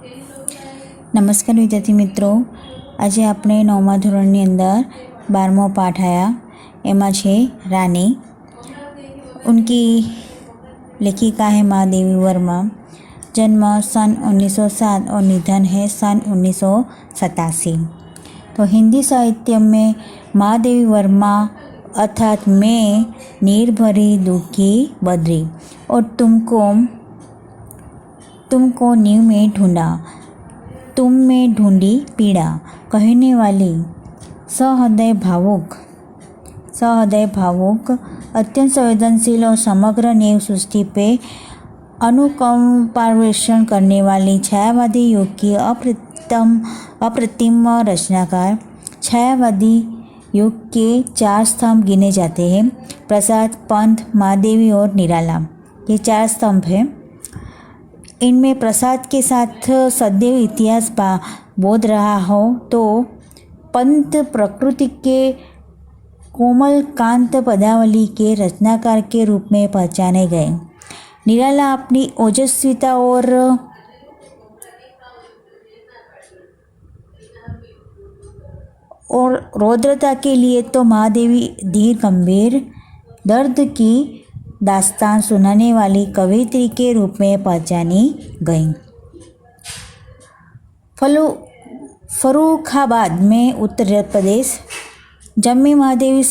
नमस्कार विद्यार्थी मित्रों, आज આપણે 9મા ધોરણની અંદર 12મો પાઠ आया એમાં છે रानी। उनकी लेखिका है महादेवी वर्मा। जन्म सन 1907 और निधन है सन 1987। तो हिंदी साहित्य में महादेवी वर्मा अर्थात मैं निर्भरी दुखी बद्री और तुमको नींव में ढूंढा, तुम में ढूंढी पीड़ा कहने वाली सहृदय भावुक अत्यंत संवेदनशील और समग्र नींव सृष्टि पे अनुकंपान्वेषण करने वाली छायावादी युग की अप्रतिम रचनाकार। छायावादी युग के 4 स्तंभ गिने जाते हैं: प्रसाद, पंत, महादेवी और निराला। ये 4 स्तंभ हैं। इनमें प्रसाद के साथ सदैव इतिहास बोध रहा हो तो पंत प्रकृति के कोमल कांत पदावली के रचनाकार के रूप में पहचाने गए। निराला अपनी ओजस्विता और रौद्रता के लिए तो महादेवी धीर गंभीर दर्द की दास्तान सुनाने वाली कवयित्री के रूप में पहचानी गई। फर्रुखाबाद में उत्तर प्रदेश जन्मी महादेवी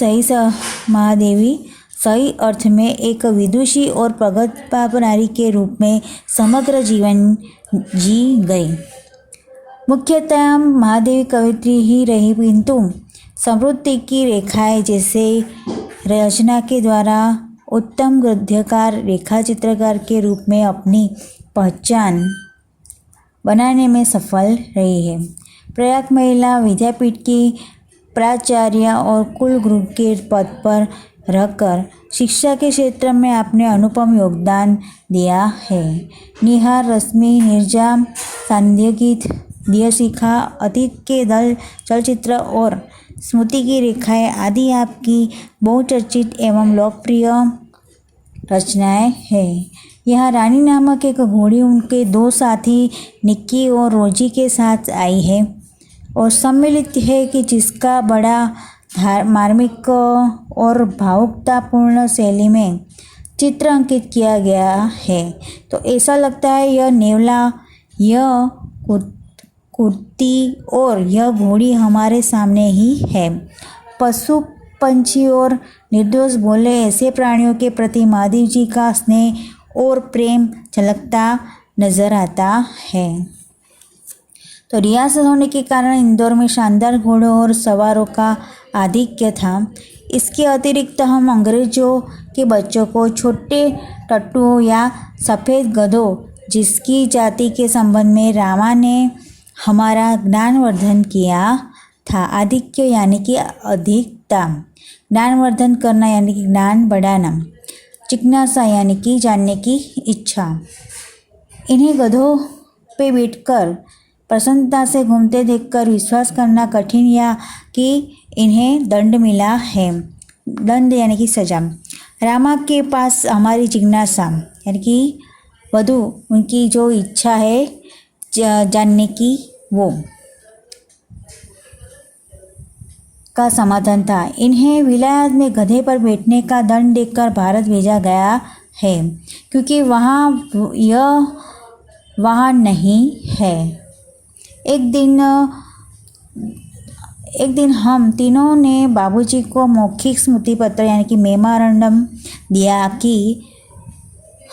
सही अर्थ में एक विदुषी और प्रगतिपा नारी के रूप में समग्र जीवन जी गई। मुख्यतः महादेवी कवयित्री ही रही, किंतु समृद्धि की रेखाएं जैसे रचना के द्वारा उत्तम गद्यकार, रेखा चित्रकार के रूप में अपनी पहचान बनाने में सफल रही है। प्रयाग महिला विद्यापीठ की प्राचार्य और कुल गुरु के पद पर रहकर शिक्षा के क्षेत्र में आपने अनुपम योगदान दिया है। निहार, रश्मि, नीरजा, सांध्यगीत, दियशिखा, अतीत के दल चलचित्र और स्मृति की रेखाएं आदि आपकी बहुचर्चित एवं लोकप्रिय रचनाएं हैं। यह रानी नामक एक घोड़ी उनके 2 साथी निक्की और रोजी के साथ आई है और सम्मिलित है कि जिसका बड़ा मार्मिक और भावुकतापूर्ण शैली में चित्र अंकित किया गया है। तो ऐसा लगता है यह नेवला, यह कुर्ती और यह घोड़ी हमारे सामने ही है। पशु, पंछी और निर्दोष बोले ऐसे प्राणियों के प्रति महादेव जी का स्नेह और प्रेम झलकता नजर आता है। तो रियासत होने के कारण इंदौर में शानदार घोड़ों और सवारों का आधिक्य था। इसके अतिरिक्त हम अंग्रेजों के बच्चों को छोटे टट्टुओं या सफ़ेद गधों, जिसकी जाति के संबंध में रामा ने हमारा ज्ञानवर्धन किया था। आधिक्य यानी कि अधिकता, ज्ञानवर्धन करना यानी कि ज्ञान बढ़ाना, जिज्ञासा यानी कि जानने की इच्छा। इन्हें गधों पे बैठकर प्रसन्नता से घूमते देखकर विश्वास करना कठिन या कि इन्हें दंड मिला है। दंड यानी कि सजा। रामा के पास हमारी जिज्ञासा यानी कि वधु, उनकी जो इच्छा है जानने की, वो का समाधान था। इन्हें विलायत में गधे पर बैठने का दंड देकर भारत भेजा गया है, क्योंकि वहाँ नहीं है। एक दिन हम तीनों ने बाबूजी को मौखिक स्मृति पत्र यानी कि मेमोरेंडम दिया कि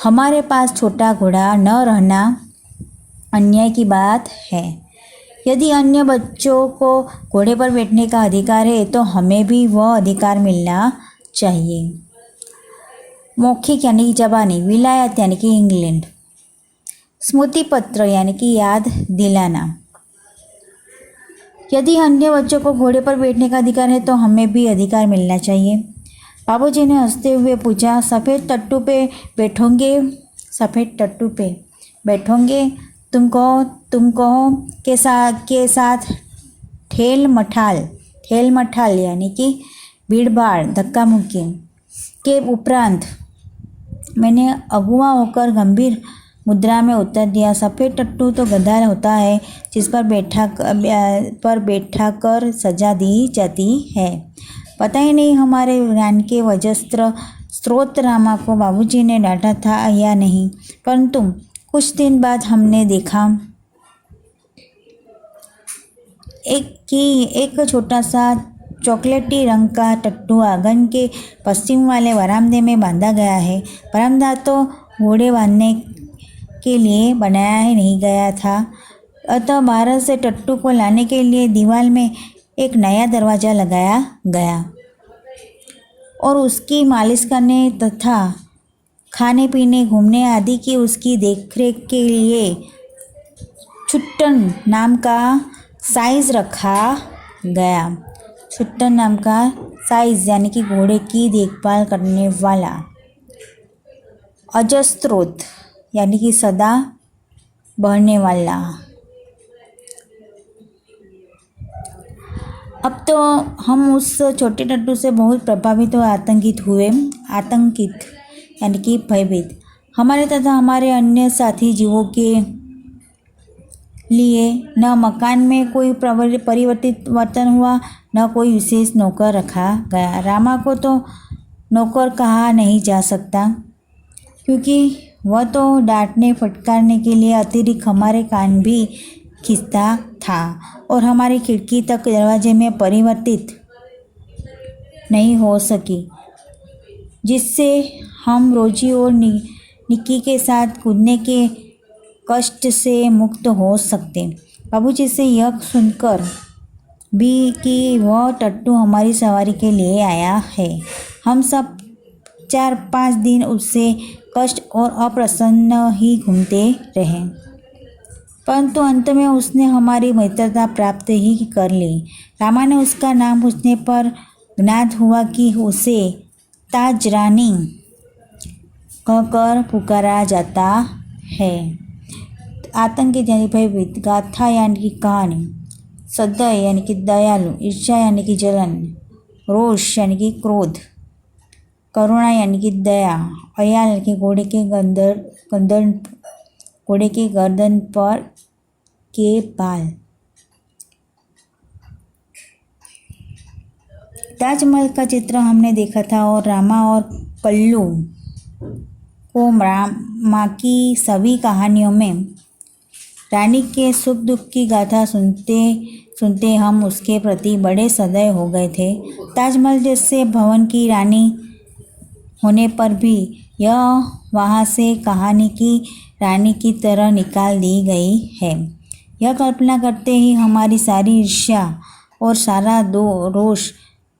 हमारे पास छोटा घोड़ा न रहना अन्याय की बात है। यदि अन्य बच्चों को घोड़े पर बैठने का अधिकार है तो हमें भी वह अधिकार मिलना चाहिए। मौखिक यानी कि ज़बानी, विलायत यानी कि इंग्लैंड, स्मृति पत्र यानी कि याद दिलाना। यदि अन्य बच्चों को घोड़े पर बैठने का अधिकार है तो हमें भी अधिकार मिलना चाहिए। बाबूजी ने हंसते हुए पूछा, सफ़ेद टट्टू पे बैठोगे? सफ़ेद टट्टू पे बैठोगे? तुम कहो के साथ ठेल मठाल यानी कि भीड़-भाड़, धक्का मुक्की के उपरांत मैंने अगुआ होकर गंभीर मुद्रा में उत्तर दिया, सफ़ेद टट्टू तो गधा होता है जिस पर बैठा कर सजा दी जाती है। पता ही नहीं हमारे ज्ञान के वजस्त्र स्रोत रामा को बाबूजी ने डांटा था या नहीं, परंतु कुछ दिन बाद हमने देखा एक छोटा सा चॉकलेटी रंग का टट्टू आंगन के पश्चिम वाले बरामदे में बांधा गया है। बरामदा तो घोड़े बांधने के लिए बनाया ही नहीं गया था, अतः बाहर से टट्टू को लाने के लिए दीवार में एक नया दरवाज़ा लगाया गया और उसकी मालिश करने तथा खाने पीने घूमने आदि की उसकी देखरेख के लिए छुट्टन नाम का साइज रखा गया। छुट्टन नाम का साइज यानी कि घोड़े की देखभाल करने वाला। अजस्त्रोत यानी कि सदा बढ़ने वाला। अब तो हम उस छोटे टट्टू से बहुत प्रभावित और आतंकित यानी कि भयभीत। हमारे तथा हमारे अन्य साथी जीवों के लिए न मकान में कोई परिवर्तन हुआ, न कोई विशेष नौकर रखा गया। रामा को तो नौकर कहा नहीं जा सकता, क्योंकि वह तो डांटने फटकारने के लिए अतिरिक्त हमारे कान भी खींचता था और हमारी खिड़की तक दरवाजे में परिवर्तित नहीं हो सकी, जिससे हम रोजी और निक्की के साथ कूदने के कष्ट से मुक्त हो सकते। बाबूजी से यह सुनकर भी कि वह टट्टू हमारी सवारी के लिए आया है, हम सब 4-5 दिन उससे कष्ट और अप्रसन्न ही घूमते रहे, परंतु अंत में उसने हमारी मित्रता प्राप्त ही कर ली। रामा ने उसका नाम पूछने पर ज्ञात हुआ कि उसे ताज रानी कहकर पुकारा जाता है। आतंकित यानी भयभीत, गाथा यानी कि कहानी, सदय यानी कि दयालु, ईर्ष्या यानी कि जलन, रोष यानी कि क्रोध, करुणा यानी कि दया, अयाल यानी कि घोड़े के गर्दन पर के बाल। ताजमहल का चित्र हमने देखा था और रामा और कल्लू को माँ की सभी कहानियों में रानी के सुख दुख की गाथा सुनते सुनते हम उसके प्रति बड़े सदय हो गए थे। ताजमहल जैसे भवन की रानी होने पर भी यह वहाँ से कहानी की रानी की तरह निकाल दी गई है। यह कल्पना करते ही हमारी सारी ईर्ष्या और सारा रोष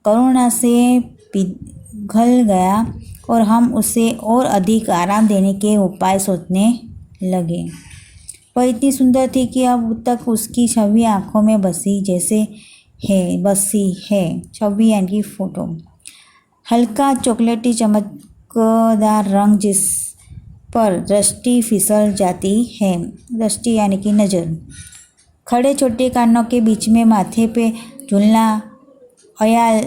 करुणा से पिघल गया और हम उसे और अधिक आराम देने के उपाय सोचने लगे। वह इतनी सुंदर थी कि अब तक उसकी छवि आँखों में बसी है। छवि यानी कि फोटो। हल्का चॉकलेटी चमकदार रंग जिस पर दृष्टि फिसल जाती है। दृष्टि यानी कि नज़र। खड़े छोटे कानों के बीच में माथे पे झूलना, अयाल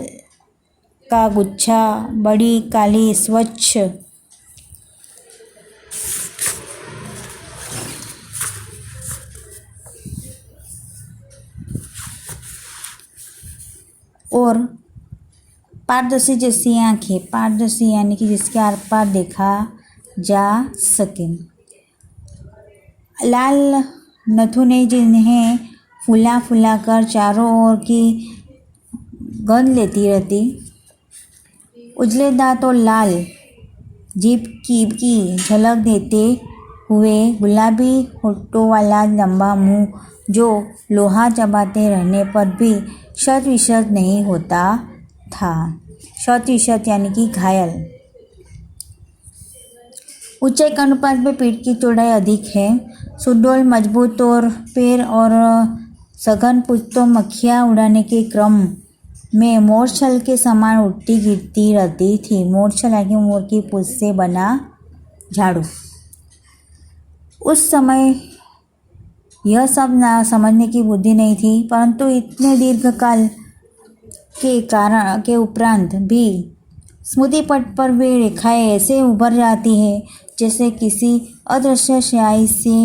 का गुच्छा, बड़ी काली स्वच्छ और पारदर्शी जैसी आँखें। पारदर्शी यानी कि जिसके आर पार देखा जा सके। लाल नथुने जिन्हें फुला फुला कर चारों ओर की गंध लेती रहती। उजले दांत और लाल जीभ की झलक देते हुए गुलाबी होठों वाला लंबा मुंह जो लोहा चबाते रहने पर भी शत विशत नहीं होता था। शत विशत यानी कि घायल। ऊंचाई के अनुपात में पीठ की चौड़ाई अधिक है। सुडौल मजबूत और पैर और सघन पूंछ तो मक्खियाँ उड़ाने के क्रम में मोरछल के समान उड़ती गिरती रहती थी। मोरछल यानी मोर की पूंछ से बना झाड़ू। उस समय यह सब ना समझने की बुद्धि नहीं थी, परंतु इतने दीर्घकाल के उपरांत भी स्मृति पट पर वे रेखाएं ऐसे उभर जाती है जैसे किसी अदृश्य स्याही से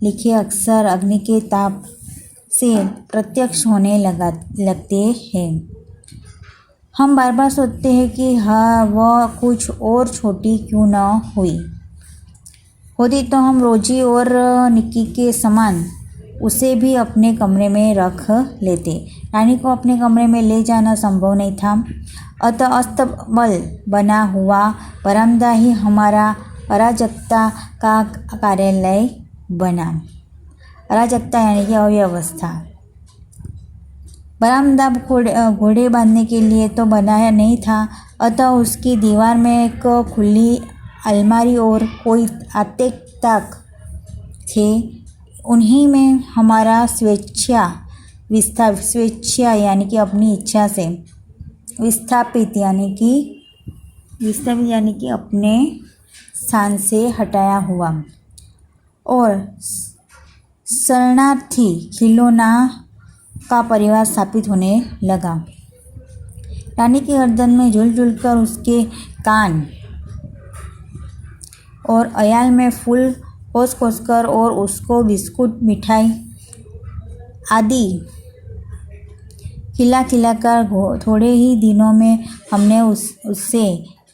लिखे अक्षर अग्नि के ताप से प्रत्यक्ष होने लगते हैं। हम बार बार सोचते हैं कि हाँ, वह कुछ और छोटी क्यों न होती तो हम रोजी और निक्की के समान उसे भी अपने कमरे में रख लेते। रानी को अपने कमरे में ले जाना संभव नहीं था, अतः अस्तबल बना हुआ बरामदा ही हमारा अराजकता का कार्यालय बना। अराजकता यानी कि अव्यवस्था। बरामदा घोड़े बांधने के लिए तो बनाया नहीं था, अतः उसकी दीवार में एक खुली अलमारी और कोई आते ताक थे। उन्हीं में हमारा स्वेच्छा यानी कि अपनी इच्छा से विस्थापित यानी कि अपने स्थान से हटाया हुआ और शरणार्थी खिलौना का परिवार स्थापित होने लगा। रानी की गर्दन में झूल कर उसके कान और अयाल में फूल खोस कर और उसको बिस्कुट मिठाई आदि खिला कर थोड़े ही दिनों में हमने उससे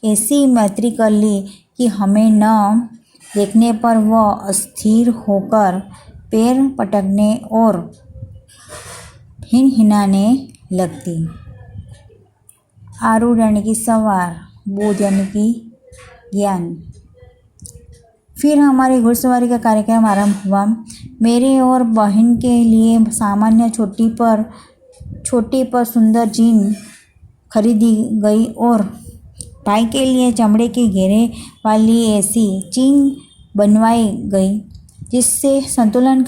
ऐसी मैत्री कर ली कि हमें न देखने पर वह अस्थिर होकर पैर पटकने और हिनहिनाने लगती। आरूढ़ यानी कि सवार, बोध यानी कि ज्ञान। फिर हमारी घुड़सवारी का कार्यक्रम आरंभ हुआ। मेरे और बहन के लिए सामान्य छोटी पर सुंदर जीन खरीदी गई और भाई के लिए चमड़े के घेरे वाली ऐसी चीन बनवाई गई जिससे संतुलन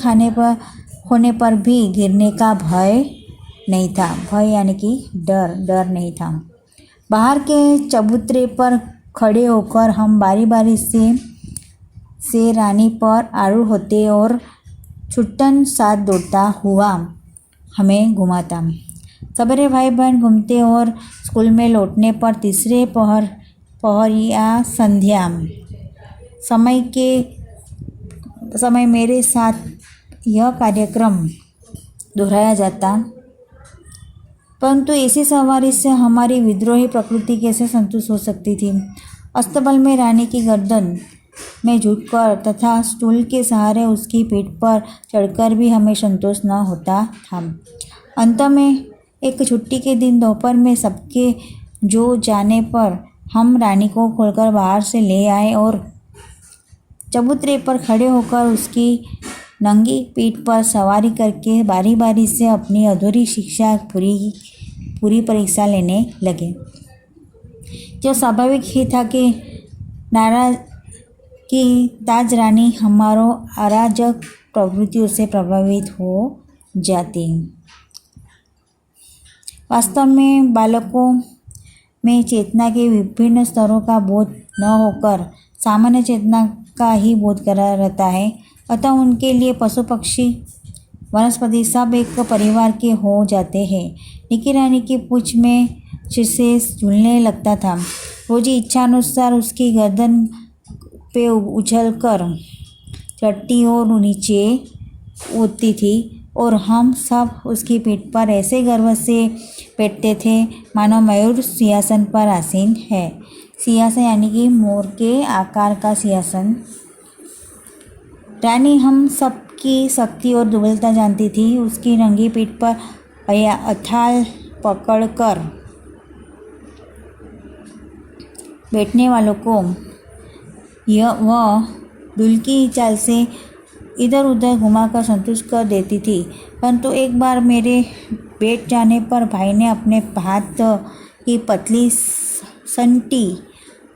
होने पर भी गिरने का भय नहीं था। भय यानी कि डर नहीं था। बाहर के चबूतरे पर खड़े होकर हम बारी से रानी पर आरूढ़ होते और छुट्टन साथ दौड़ता हुआ हमें घुमाता। सवेरे भाई बहन घूमते और स्कूल में लौटने पर तीसरे पहर या संध्या समय मेरे साथ यह कार्यक्रम दोहराया जाता। परंतु ऐसी सवारी से हमारी विद्रोही प्रकृति कैसे संतुष्ट हो सकती थी। अस्तबल में रानी की गर्दन में झुककर तथा स्टूल के सहारे उसकी पीठ पर चढ़कर भी हमें संतोष न होता था। अंत में एक छुट्टी के दिन दोपहर में सबके जो जाने पर हम रानी को खोलकर बाहर से ले आए और चबूतरे पर खड़े होकर उसकी नंगी पीठ पर सवारी करके बारी से अपनी अधूरी शिक्षा पूरी परीक्षा लेने लगे। जो स्वाभाविक ही था कि ताज रानी हमारो अराजक प्रवृत्तियों से प्रभावित हो जाती। वास्तव में बालकों में चेतना के विभिन्न स्तरों का बोध न होकर सामान्य चेतना का ही बोध करा रहता है, अतः उनके लिए पशु पक्षी वनस्पति सब एक परिवार के हो जाते हैं। निकी रानी की पूंछ में से झूलने लगता था। रोजी इच्छानुसार उसकी गर्दन पे उछलकर चढ़ती और नीचे उड़ती थी और हम सब उसकी पीठ पर ऐसे गर्व से बैठते थे मानो मयूर सिंहासन पर आसीन है। सिंहासन यानी कि मोर के आकार का सिंहासन। रानी हम सबकी शक्ति और दुर्बलता जानती थी। उसकी नंगी पीठ पर अथाल पकड़कर बैठने वालों को वह दुल्की चाल से इधर उधर घुमाकर संतुष्ट कर देती थी। परंतु एक बार मेरे बैठ जाने पर भाई ने अपने हाथ की पतली संटी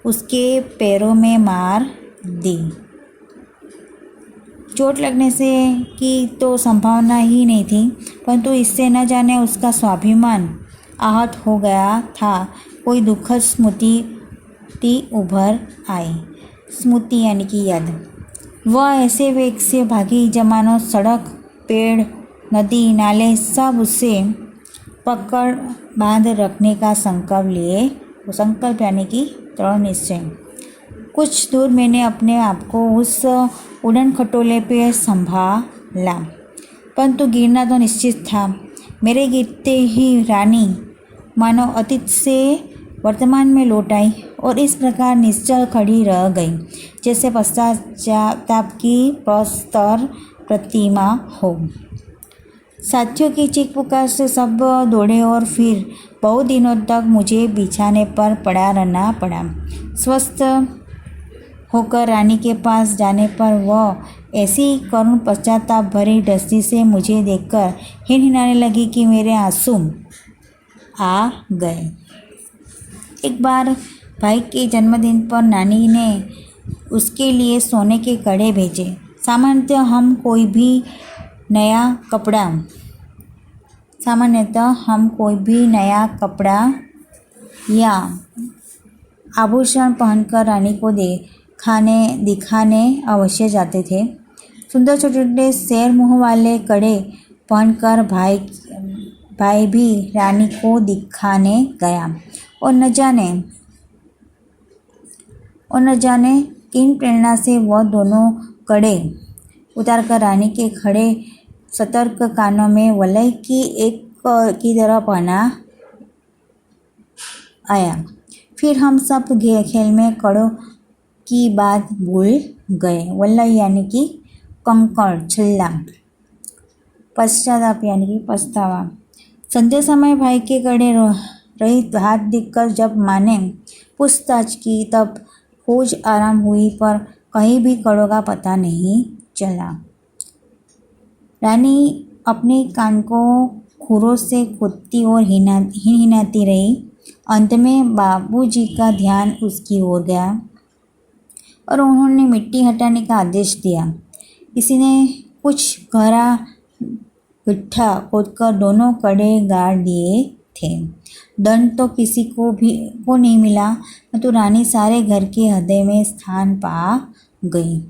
उसके पैरों में मार दी। चोट लगने से की तो संभावना ही नहीं थी, परंतु इससे न जाने उसका स्वाभिमान आहत हो गया था। कोई दुखद स्मृति उभर आई। स्मृति यानी कि याद। वह ऐसे वेग से भागी जमानो सड़क, पेड़, नदी, नाले सब उसे पकड़ बांध रखने का संकल्प यानी कि दृढ़ निश्चय। कुछ दूर मैंने अपने आप को उस उड़न खटोले पे संभाला, परंतु गिरना तो निश्चित था। मेरे गिरते ही रानी मानो अतीत से वर्तमान में लौट आई और इस प्रकार निश्चल खड़ी रह गई, जैसे पश्चाताप की प्रस्तर प्रतिमा हो। साथियों की चीख पुकार से सब दौड़े और फिर बहुत दिनों तक मुझे बिछाने पर पड़ा रहना पड़ा। स्वस्थ होकर रानी के पास जाने पर वह ऐसी करुण पश्चाताप भरी दृष्टि से मुझे देखकर हिनहिनाने लगी कि मेरे आंसू आ गए। एक बार भाई के जन्मदिन पर नानी ने उसके लिए सोने के कड़े भेजे। सामान्यतः हम कोई भी नया कपड़ा या आभूषण पहनकर रानी को दिखाने अवश्य जाते थे। सुंदर छोटे छोटे शेर मुँह वाले कड़े पहनकर भाई भी रानी को दिखाने गया और न जाने किन प्रेरणा से वह दोनों कड़े उतारकर रानी के खड़े सतर्क कानों में वलय की तरह पहना आया। फिर हम सब खेल में कड़ों की बात भूल गए। वलय यानी कि कंकड़, छल्ला, पश्चाताप यानी कि पछतावा। संध्या समय भाई के कड़े रहित हाथ दिखकर जब माँ ने पूछताछ की तब खोज आरंभ हुई, पर कहीं भी कड़ों का पता नहीं चला। रानी अपने कान को खुरों से खोदती और हिनहिनाती रही। अंत में बाबूजी का ध्यान उसकी ओर गया और उन्होंने मिट्टी हटाने का आदेश दिया। किसी ने कुछ गहरा गड्ढा खोदकर दोनों कड़े गाड़ दिए थे। दंड तो किसी को नहीं मिला, तो रानी सारे घर के हृदय में स्थान पा गई।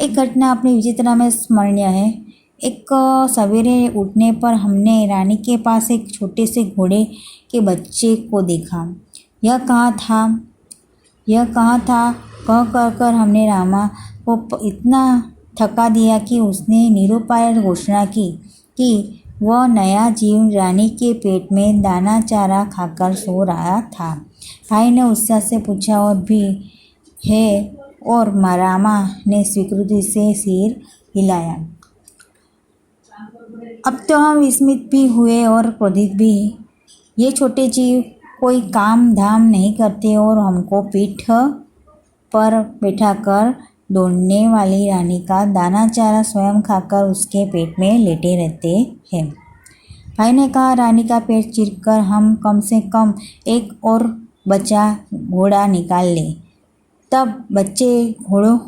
एक घटना अपनी विचित्र में स्मरणीय है। एक सवेरे उठने पर हमने रानी के पास एक छोटे से घोड़े के बच्चे को देखा। यह कहाँ था कह हमने रामा को इतना थका दिया कि उसने निरुपाय घोषणा की कि वह नया जीव रानी के पेट में दाना चारा खाकर सो रहा था। भाई ने उत्साह से पूछा और भी है, और रामा ने स्वीकृति से सिर हिलाया। अब तो हम विस्मित भी हुए और क्रोधित भी। ये छोटे जीव कोई काम धाम नहीं करते और हमको पीठ पर बैठाकर दौड़ने वाली रानी का दाना चारा स्वयं खाकर उसके पेट में लेटे रहते हैं। भाई ने कहा, रानी का पेट चीरकर हम कम से कम एक और बचा घोड़ा निकाल ले, तब बच्चे घोड़ों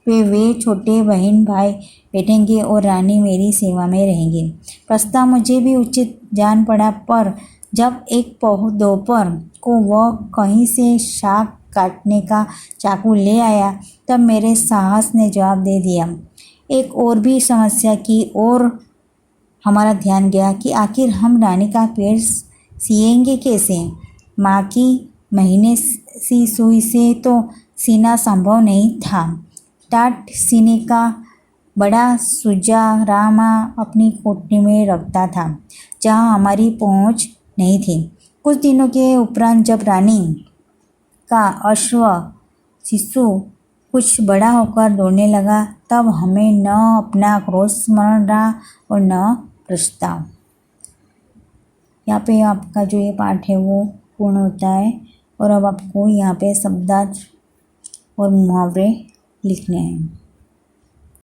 पे वे छोटे बहन भाई बैठेंगे और रानी मेरी सेवा में रहेंगे। प्रस्ताव मुझे भी उचित जान पड़ा, पर जब एक दोपहर को वह कहीं से शाक काटने का चाकू ले आया, तब मेरे साहस ने जवाब दे दिया। एक और भी समस्या की ओर हमारा ध्यान गया कि आखिर हम रानी का पेट सिएंगे कैसे। माँ की महीने सी सुई से तो सीना संभव नहीं था। टाट सीने का बड़ा सुजा रामा अपनी कोठरी में रखता था, जहाँ हमारी पहुँच नहीं थी। कुछ दिनों के उपरांत जब रानी का अश्व शिशु कुछ बड़ा होकर दौड़ने लगा, तब हमें न अपना क्रोध स्मरण रहा और न प्रस्ताव। यहाँ पे आपका जो ये पाठ है वो पूर्ण होता है और अब आपको यहाँ पे शब्दार्थ और मुहावरे लिखने हैं।